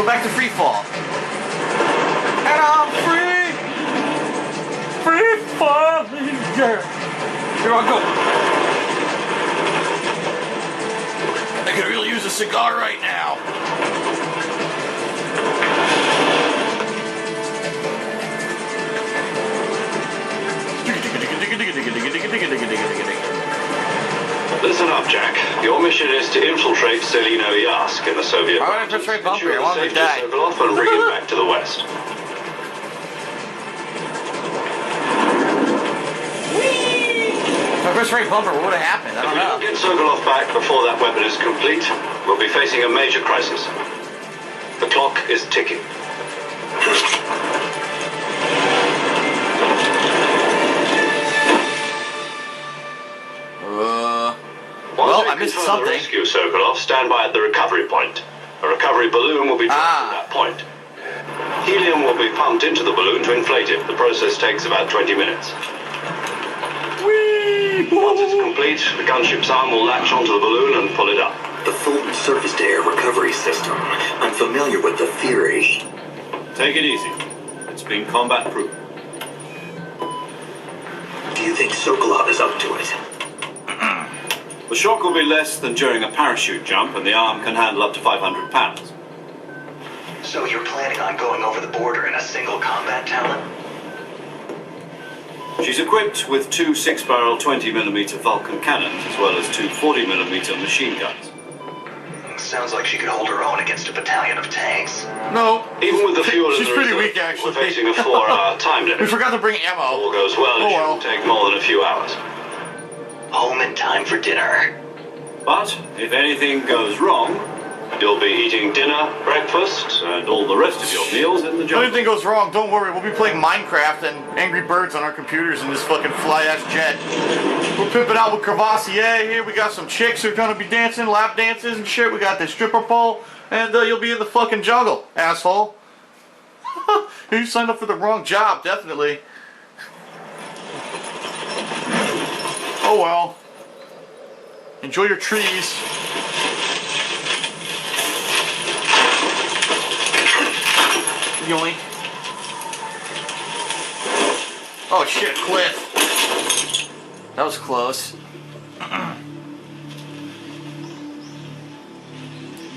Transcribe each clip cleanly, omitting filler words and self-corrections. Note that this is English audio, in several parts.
Go back to free fall. And I'm free! Free falling, yeah! Here I go. I could really use a cigar right now. Listen up, Jack. Your mission is to infiltrate Selino Yask in the Soviet. Why would I press right bumper? I want him to die. Sokolov and bring him back to the west. If I press right bumper, what would have happened? I don't know. If we don't get Sokolov back before that weapon is complete, we'll be facing a major crisis. The clock is ticking. Well, I missed something. To rescue Sokolov, stand by at the recovery point. A recovery balloon will be dropped at that point. Helium will be pumped into the balloon to inflate it. The process takes about 20 minutes. Whee! Once it's complete, the gunship's arm will latch onto the balloon and pull it up. The Fulton surface-to-air recovery system. I'm familiar with the theory. Take it easy. It's been combat-proof. Do you think Sokolov is up to it? The shock will be less than during a parachute jump, and the arm can handle up to 500 pounds. So you're planning on going over the border in a single combat talent? She's equipped with two 6-barrel 20mm Vulcan cannons, as well as two 40mm machine guns. Sounds like she could hold her own against a battalion of tanks. No. Even with the fuel She's in the pretty reserve, weak, actually. we're facing a 4-hour time limit. We forgot to bring ammo. All goes well, it shouldn't take more than a few hours. Home in time for dinner. But if anything goes wrong, you'll be eating dinner, breakfast, and all the rest of your meals in the If jungle. anything goes wrong, don't worry. We'll be playing Minecraft and Angry Birds on our computers in this fucking fly-ass jet. We're pimping out with Crevassier here. We got some chicks who are gonna be dancing, lap dances and shit. We got this stripper pole, and you'll be in the fucking jungle, asshole. You signed up for the wrong job, definitely. Oh well. Enjoy your trees. Yoink. Oh shit, cliff. That was close.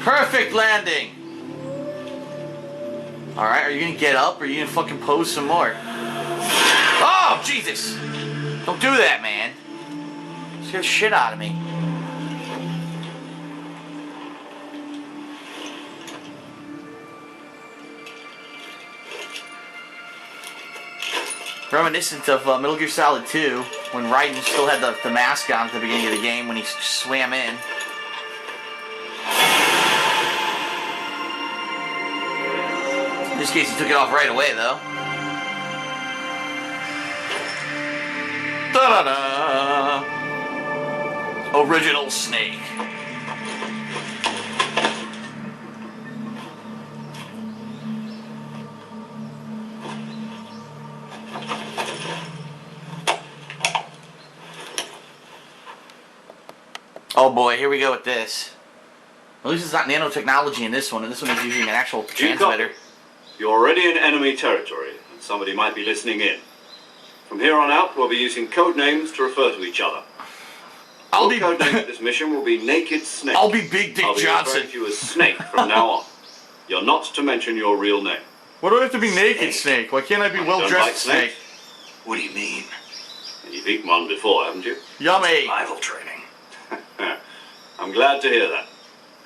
Perfect landing. Alright, are you gonna get up or are you gonna fucking pose some more? Oh, Jesus! Don't do that, man. Scare the shit out of me. Reminiscent of Metal Gear Solid 2, when Raiden still had the mask on at the beginning of the game when he swam in. In this case, he took it off right away, though. Da-da-da! Original Snake. Oh boy, here we go with this. At least it's not nanotechnology in this one, and this one is using an actual transmitter. You're already in enemy territory, and somebody might be listening in. From here on out, we'll be using code names to refer to each other. Your code name for this mission will be Naked Snake. I'll be Big Dick Johnson. I'll be referring to you as Snake from now on. You're not to mention your real name. Why do I have to be Naked Snake? Why can't I be well-dressed Snake? What do you mean? You've eaten one before, haven't you? Yummy. Survival training. I'm glad to hear that.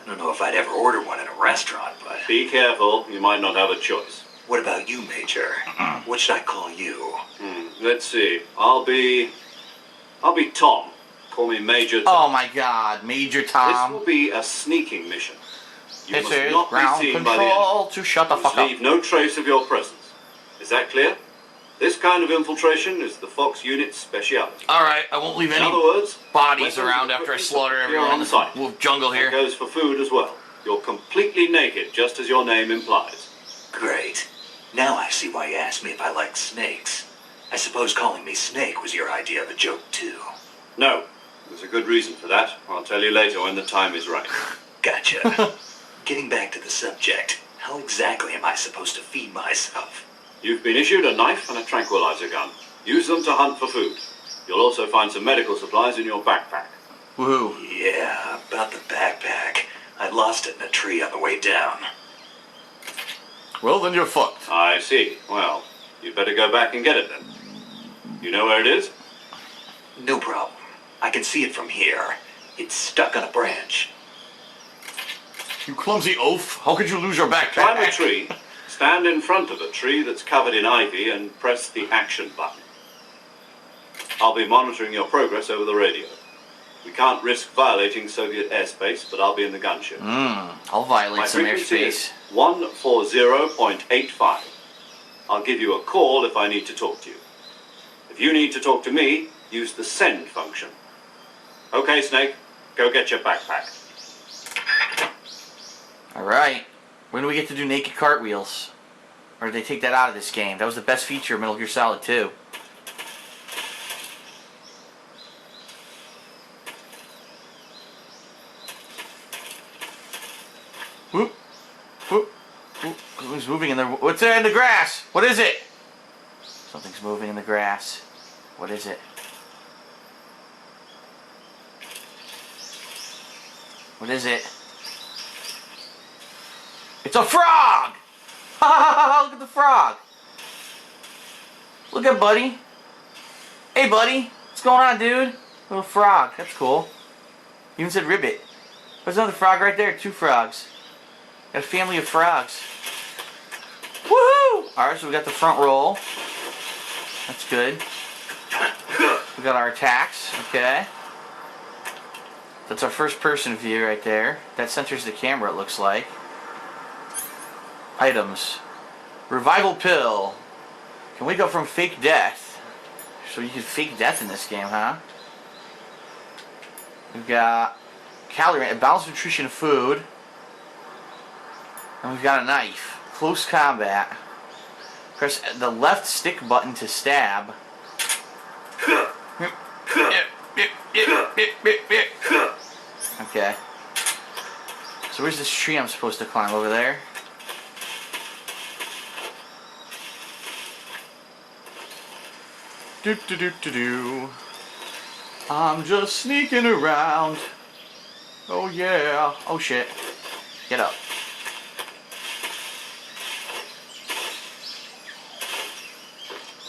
I don't know if I'd ever order one in a restaurant, but... Be careful, you might not have a choice. What about you, Major? What should I call you? Let's see. I'll be Tom. Call me Major Tom. Oh my God, Major Tom. This will be a sneaking mission. You This must is not ground be seen by the enemy. control to shut the You must fuck up. leave no trace of your presence. Is that clear? This kind of infiltration is the Fox unit's speciality. Alright, I won't leave In any other words, bodies weapons around and after I equipment slaughter appear everyone in on the site. wolf jungle That here. goes for food as well. You're completely naked, just as your name implies. Great. Now I see why you asked me if I like snakes. I suppose calling me Snake was your idea of a joke, too. No, there's a good reason for that. I'll tell you later when the time is right. Gotcha. Getting back to the subject, How exactly am I supposed to feed myself? You've been issued a knife and a tranquilizer gun. Use them to hunt for food. You'll also find some medical supplies in your backpack. Woohoo. Yeah, about the backpack. I lost it in a tree on the way down. Well, then you're fucked. I see. Well, you'd better go back and get it then. You know where it is? No problem. I can see it from here. It's stuck on a branch. You clumsy oaf. How could you lose your backpack? Climb a tree, stand in front of a tree that's covered in ivy and press the action button. I'll be monitoring your progress over the radio. We can't risk violating Soviet airspace, but I'll be in the gunship. I'll violate My some frequency airspace. is 140.85. I'll give you a call if I need to talk to you. If you need to talk to me, use the send function. Okay, Snake, go get your backpack. Alright. When do we get to do naked cartwheels? Or did they take that out of this game? That was the best feature of Metal Gear Solid 2. Whoop. Whoop. Whoop. Something's moving in the... What's there in the grass? What is it? Something's moving in the grass. What is it? What is it? It's a frog! Ha ha ha! Look at the frog! Look at buddy. Hey buddy, what's going on, dude? Little frog, that's cool. Even said ribbit. There's another frog right there, 2 frogs. Got a family of frogs. Woohoo! Alright, so we got the front roll. That's good. We got our attacks, okay. That's our first person view right there. That centers the camera, it looks like. Items. Revival pill. Can we go from fake death? So you can fake death in this game, huh? We've got calorie, balanced nutrition of food. And we've got a knife. Close combat. Press the left stick button to stab. Okay. So where's this tree I'm supposed to climb? Over there? Do do do do do. I'm just sneaking around. Oh yeah. Oh shit. Get up.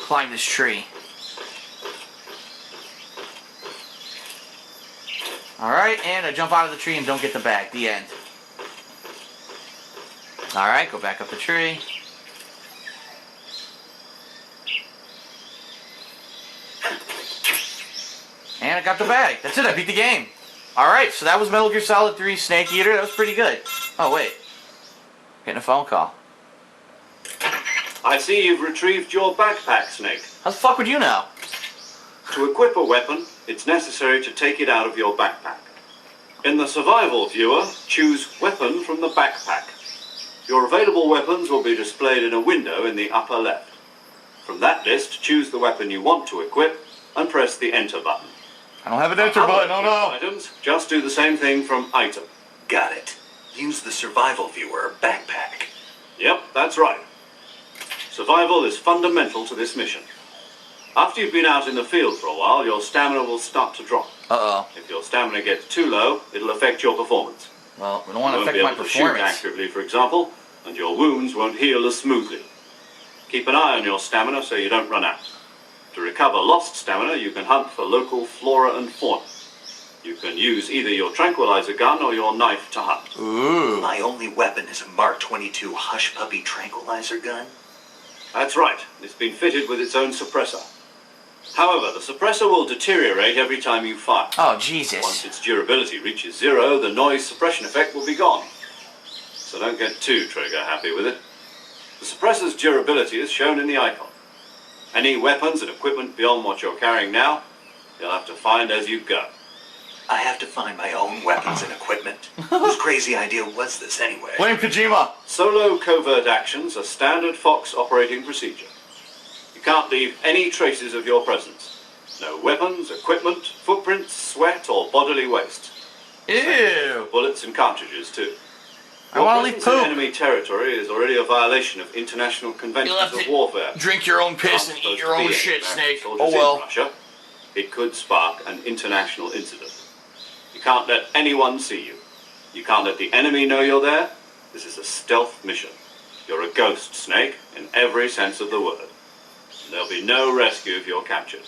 Climb this tree. Alright, and I jump out of the tree and don't get the bag. The end. Alright, go back up the tree. And I got the bag. That's it, I beat the game. Alright, so that was Metal Gear Solid 3 Snake Eater. That was pretty good. Oh, wait. Getting a phone call. I see you've retrieved your backpack, Snake. How the fuck would you know? To equip a weapon, it's necessary to take it out of your backpack. In the survival viewer, choose Weapon from the backpack. Your available weapons will be displayed in a window in the upper left. From that list, choose the weapon you want to equip and press the Enter button. I don't have an enter button, oh no! Items, just do the same thing from Item. Got it. Use the survival viewer backpack. Yep, that's right. Survival is fundamental to this mission. After you've been out in the field for a while, your stamina will start to drop. Uh-oh. If your stamina gets too low, it'll affect your performance. Well, we don't want to You won't affect be my able to shoot performance. accurately, for example, and your wounds won't heal as smoothly. Keep an eye on your stamina so you don't run out. To recover lost stamina, you can hunt for local flora and fauna. You can use either your tranquilizer gun or your knife to hunt. Ooh. My only weapon is a Mark 22 Hush Puppy tranquilizer gun. That's right. It's been fitted with its own suppressor. However, the suppressor will deteriorate every time you fire. Oh, Once Jesus. its durability reaches 0, the noise suppression effect will be gone. So don't get too trigger happy with it. The suppressor's durability is shown in the icon. Any weapons and equipment beyond what you're carrying now, you'll have to find as you go. I have to find my own weapons and equipment. Whose crazy idea was this anyway? Blame Kojima. Solo covert actions are standard Fox operating procedure. You can't leave any traces of your presence. No weapons, equipment, footprints, sweat, or bodily waste. Ew. Bullets and cartridges, too. I want to leave Presence in poop. enemy territory is already a violation of international You'll conventions have of to warfare. drink your own piss Aren't and eat supposed your to be own any shit, American Snake. soldiers Oh well. in Russia. It could spark an international incident. You can't let anyone see you. You can't let the enemy know you're there. This is a stealth mission. You're a ghost, Snake, in every sense of the word. And there'll be no rescue if you're captured.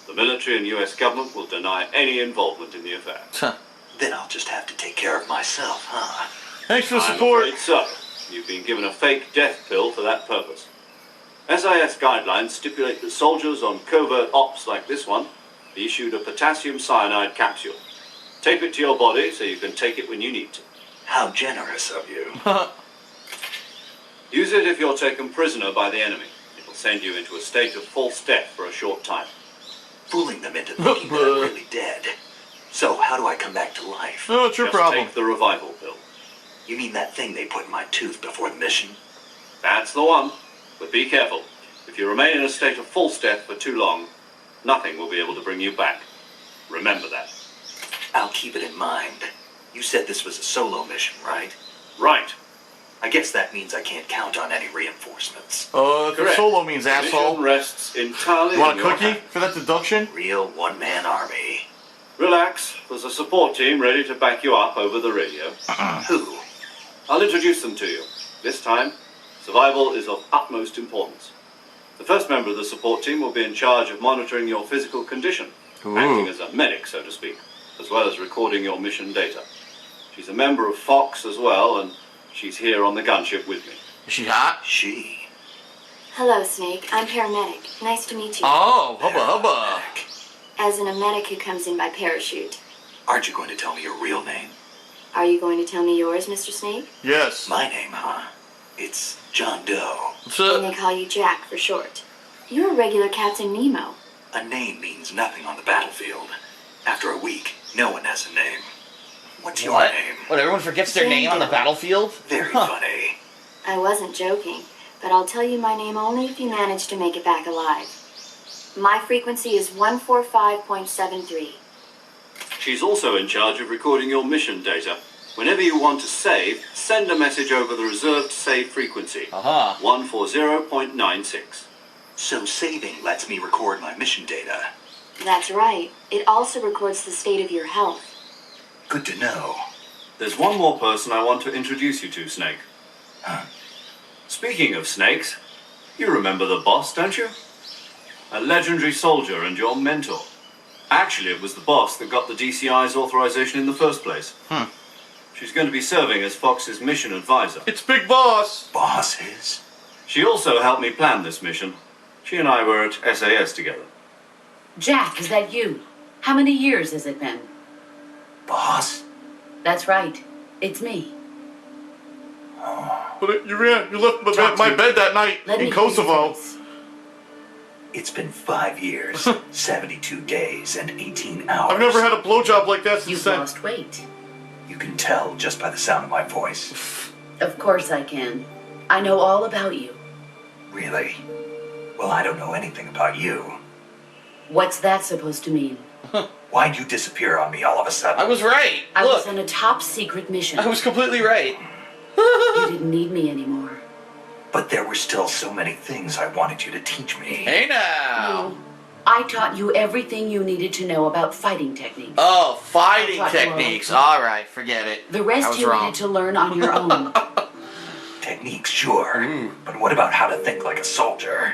The military and US government will deny any involvement in the affair. Then I'll just have to take care of myself, huh? Thanks for the I'm support. afraid so. You've been given a fake death pill for that purpose. SIS guidelines stipulate that soldiers on covert ops like this one be issued a potassium cyanide capsule. Tape it to your body so you can take it when you need to. How generous of you. Use it if you're taken prisoner by the enemy. It'll send you into a state of false death for a short time. Fooling them into thinking that I'm really dead. So how do I come back to life? No, it's your Just problem. take the revival pill. You mean that thing they put in my tooth before the mission? That's the one. But be careful. If you remain in a state of false death for too long, nothing will be able to bring you back. Remember that. I'll keep it in mind. You said this was a solo mission, right? Right. I guess that means I can't count on any reinforcements. That's what Correct. solo means, The mission asshole. rests entirely You want on a your cookie hand. for that deduction? Real one-man army. Relax. There's a support team ready to back you up over the radio. Who? I'll introduce them to you. This time, survival is of utmost importance. The first member of the support team will be in charge of monitoring your physical condition, acting as a medic, so to speak, as well as recording your mission data. She's a member of Fox as well, and she's here on the gunship with me. Is she hot? She. Hello, Snake. I'm paramedic. Nice to meet you. Oh, hubba hubba. As in a medic who comes in by parachute. Aren't you going to tell me your real name? Are you going to tell me yours, Mr. Snake? Yes. My name, huh? It's John Doe. What's And they up? call you Jack for short. You're a regular Captain Nemo. A name means nothing on the battlefield. After a week, no one has a name. What's your What? name? What, everyone forgets their name on the battlefield? Very funny. I wasn't joking, but I'll tell you my name only if you manage to make it back alive. My frequency is 145.73. She's also in charge of recording your mission data. Whenever you want to save, send a message over the reserved save frequency, Uh-huh. 140.96. So saving lets me record my mission data. That's right. It also records the state of your health. Good to know. There's one more person I want to introduce you to, Snake. Speaking of snakes, you remember the boss, don't you? A legendary soldier and your mentor. Actually, it was the boss that got the DCI's authorization in the first place. She's going to be serving as Fox's mission advisor. It's Big Boss. Bosses? She also helped me plan this mission. She and I were at SAS together. Jack, is that you? How many years has it been? Boss? That's right. It's me. But you left my bed that night Let me in hear your Kosovo. voice. It's been 5 years, 72 days, and 18 hours. I've never had a blowjob like that since You've then. lost weight. You can tell just by the sound of my voice. Of course I can. I know all about you. Really? Well, I don't know anything about you. What's that supposed to mean? Why'd you disappear on me all of a sudden? I was right. I Look, was on a top secret mission. I was completely right. You didn't need me anymore. But there were still so many things I wanted you to teach me. Hey now. I taught you everything you needed to know about fighting techniques. Oh, fighting I'll talk techniques. more. All right, forget it. The I rest was you wrong. needed to learn on your own. Techniques, sure. But what about how to think like a soldier?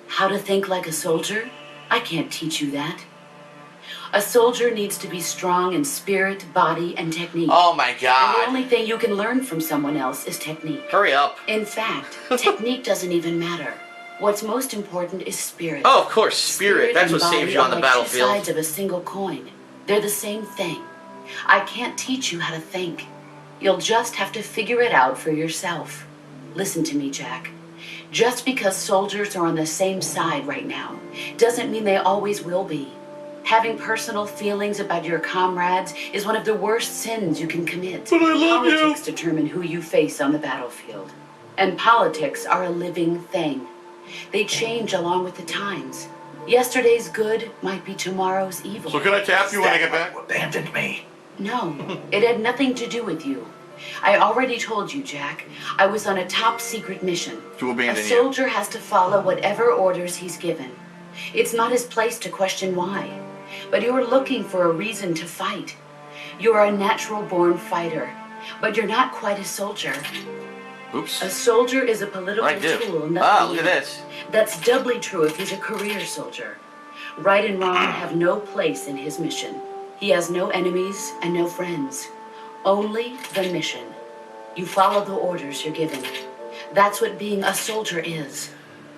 How to think like a soldier? I can't teach you that. A soldier needs to be strong in spirit, body, and technique. Oh my And the god. only thing you can learn from someone else is technique. Hurry up. In fact, technique doesn't even matter. What's most important is spirit. Oh, of course, spirit. That's and what saves body you on are the like two battlefield. sides of a single coin. They're the same thing. I can't teach you how to think. You'll just have to figure it out for yourself. Listen to me, Jack. Just because soldiers are on the same side right now doesn't mean they always will be. Having personal feelings about your comrades is one of the worst sins you can commit. But I love you. Politics determine who you face on the battlefield. And politics are a living thing. They change along with the times. Yesterday's good might be tomorrow's evil. So can I tap you when I That's get why back? you abandoned me. No, it had nothing to do with you. I already told you, Jack. I was on a top secret mission. To A abandon you. soldier has to follow whatever orders he's given. It's not his place to question why. But you're looking for a reason to fight. You're a natural-born fighter, but you're not quite a soldier. Oops. A soldier is a political I do. tool. Ah, nothing look at more. this. That's doubly true if he's a career soldier. Right and wrong have no place in his mission. He has no enemies and no friends. Only the mission. You follow the orders you're given. That's what being a soldier is.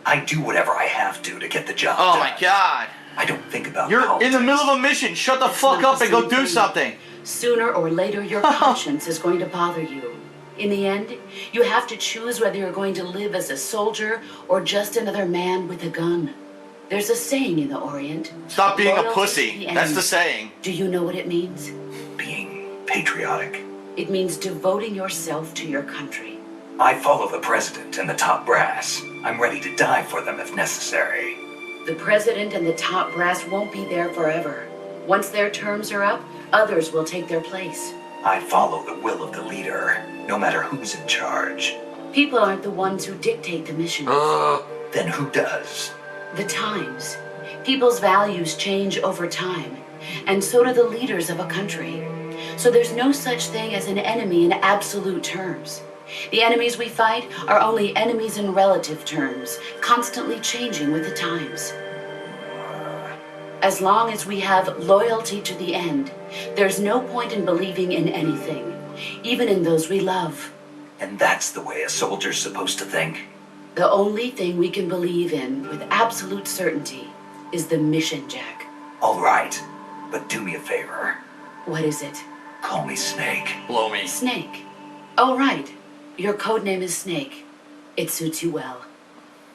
I do whatever I have to get the job Oh done. my god. I don't think about You're in politics. the middle of a mission. Shut the fuck not up the and go same do thing. something. Sooner or later, your conscience is going to bother you. In the end, you have to choose whether you're going to live as a soldier or just another man with a gun. There's a saying in the Orient. Stop being a "Loyalty to pussy. the That's end." the saying. Do you know what it means? Being patriotic. It means devoting yourself to your country. I follow the president and the top brass. I'm ready to die for them if necessary. The president and the top brass won't be there forever. Once their terms are up, others will take their place. I follow the will of the leader, no matter who's in charge. People aren't the ones who dictate the mission. Then who does? The times. People's values change over time, and so do the leaders of a country. So there's no such thing as an enemy in absolute terms. The enemies we fight are only enemies in relative terms, constantly changing with the times. As long as we have loyalty to the end, there's no point in believing in anything, even in those we love. And that's the way a soldier's supposed to think? The only thing we can believe in with absolute certainty is the mission, Jack. All right, but do me a favor. What is it? Call me Snake. Blow me. Snake. Oh, right. Your codename is Snake. It suits you well.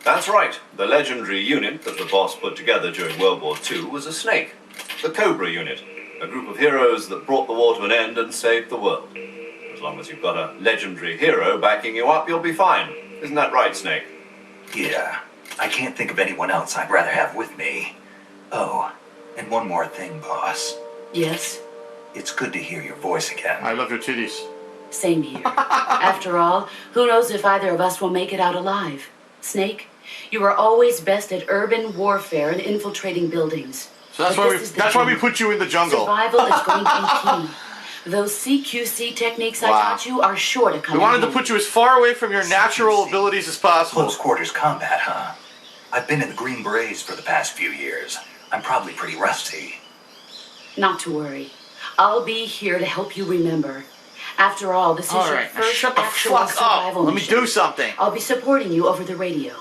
That's right. The legendary unit that the boss put together during World War II was a snake. The Cobra unit. A group of heroes that brought the war to an end and saved the world. As long as you've got a legendary hero backing you up, you'll be fine. Isn't that right, Snake? Yeah, I can't think of anyone else I'd rather have with me. Oh, and one more thing, boss. Yes? It's good to hear your voice again. I love your titties. Same here. After all, who knows if either of us will make it out alive? Snake, you are always best at urban warfare and infiltrating buildings. So that's But why this we is the that's why we dream. put you in the jungle. Survival is going to be key. Those CQC techniques I Wow. taught you are sure to come We wanted in to handy. put you as far away from your natural abilities as possible. Close quarters combat, huh? I've been in the Green Berets for the past few years. I'm probably pretty rusty. Not to worry. I'll be here to help you remember. After all, this is All your right, now first shut the actual fuck survival up. Let me mission. do something. I'll be supporting you over the radio.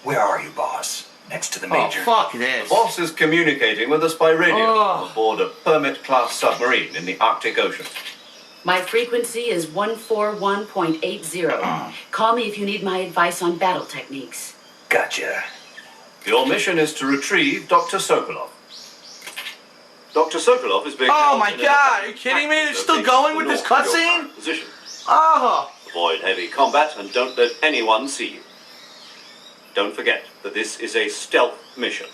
Where are you, boss? Next to the Oh, major? fuck The this. boss is communicating with us by radio Oh. aboard a Permit-class submarine in the Arctic Ocean. My frequency is 141.80. Call me if you need my advice on battle techniques. Gotcha. Your mission is to retrieve Dr. Sokolov. Dr. Sokolov is being Oh held my in a God, are you kidding me? They're still location going to with the this north of your cutscene? current position. Oh. Avoid heavy combat and don't let anyone see you. Don't forget that this is a stealth mission.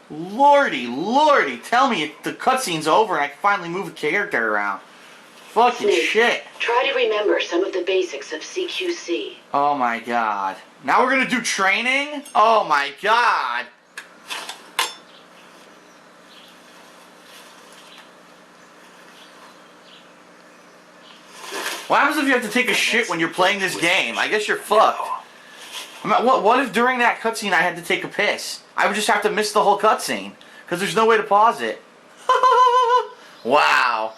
Lordy, tell me the cutscene's over and I can finally move a character around. Fucking Snake. shit. Try to remember some of the basics of CQC. Oh my god. Now we're gonna do training? Oh my god. What happens if you have to take a shit when you're playing this game? I guess you're fucked. I mean, what if during that cutscene I had to take a piss? I would just have to miss the whole cutscene. Because there's no way to pause it. Wow.